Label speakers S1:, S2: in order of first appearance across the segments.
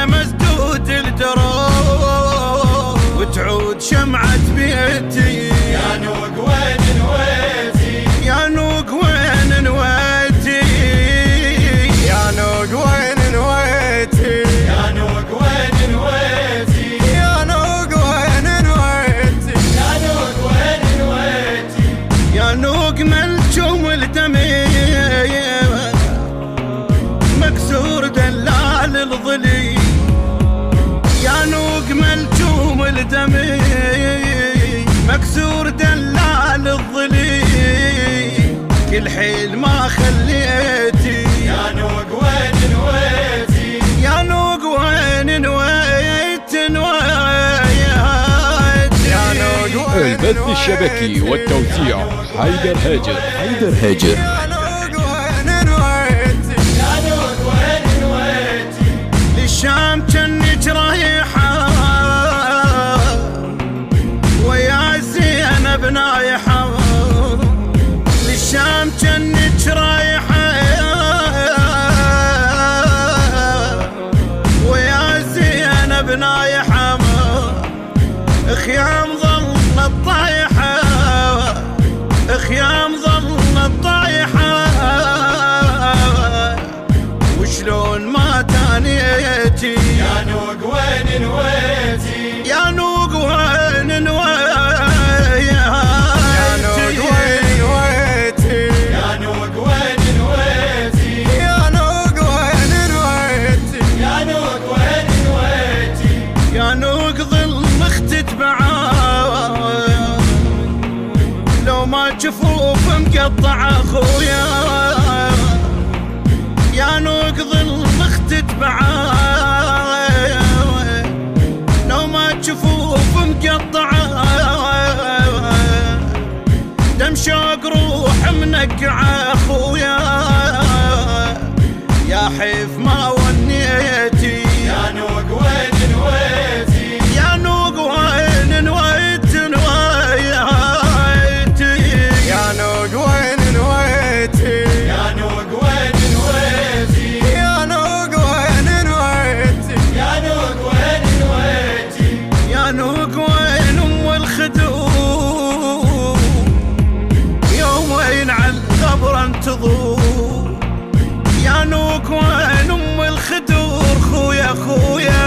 S1: مسدود الدروب وتعود شمعة بيتي.
S2: يا نوق وين نويتي،
S1: يا نوق وين نويتي، يا نوق وين نويتي،
S2: يا نوق وين نويتي،
S1: يا نوق وين نويتي،
S2: يا نوق وين نويتي،
S1: يا نوق ملجوم الدمي مكسور دلال الظلي. يا نوق ملجوم الدمي مكسور دلال الظلي، كل حيل ما خليتي.
S2: يا نوق وين نويتي،
S1: يا نوق وين نويت نويت، يا نوق وين
S3: البث الشبكي والتوزيع حيدر هاجر. حيدر هاجر.
S1: يا نوق وين نويت،
S2: يا نوق وين نويتي،
S1: للشام جنك رايحة ويا زينب نايحة، للشام جنك رايحة ويا زينب نايحة، خيام ظلت طايحة، خيام ظلت طايحة، وشلون ما تانيتي.
S2: يا نوق وين نويتي،
S1: يا نوق وين نويتي،
S2: يا نوق وين نويتي،
S1: يا نوق وين نويتي،
S2: يا نوق وين نويتي،
S1: يا نوق وين نويتي، يا نوق ظل مختت بعاد لو ما جفوف مقطع اخويا. يا نوق ظل مختت بعاد لو ما جفوف مقطعة، دم شوق روح منقعة اخويا، يا حيف ما ونيتي.
S2: يا نوق وين نويتي،
S1: يا نوق وين نويت نويتي،
S2: يا نوق وين نويتي، يا نوق وين نويتي،
S1: يا نوق وين نويتي،
S2: يا نوق وين نويتي،
S1: يا نوق وين ام الخدود يومين على القبر انتظور. يا نوق وين ام الخدور خويا خويا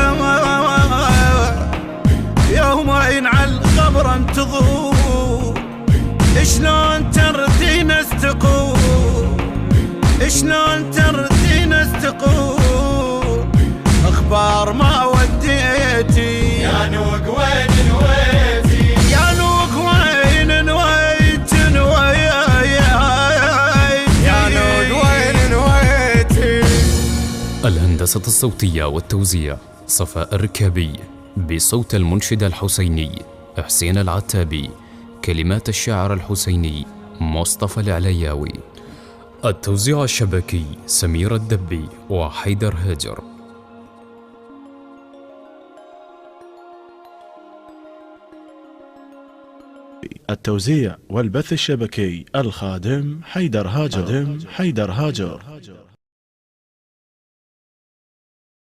S1: يومين على القبر انتظور. شلون تردين استقور، شلون تردين استقور، اخبار ما وديتي.
S2: يا نوق وين نويتي،
S1: يا نوق وين نويت نويت،
S2: يا نوق وين نويتي.
S3: الهندسة الصوتية والتوزيع صفاء الركابي، بصوت المنشد الحسيني حسين العتابي، كلمات الشاعر الحسيني مصطفى العلياوي، التوزيع الشبكي سمير الدبي وحيدر هاجر.
S4: التوزيع والبث الشبكي الخادم حيدر هاجر.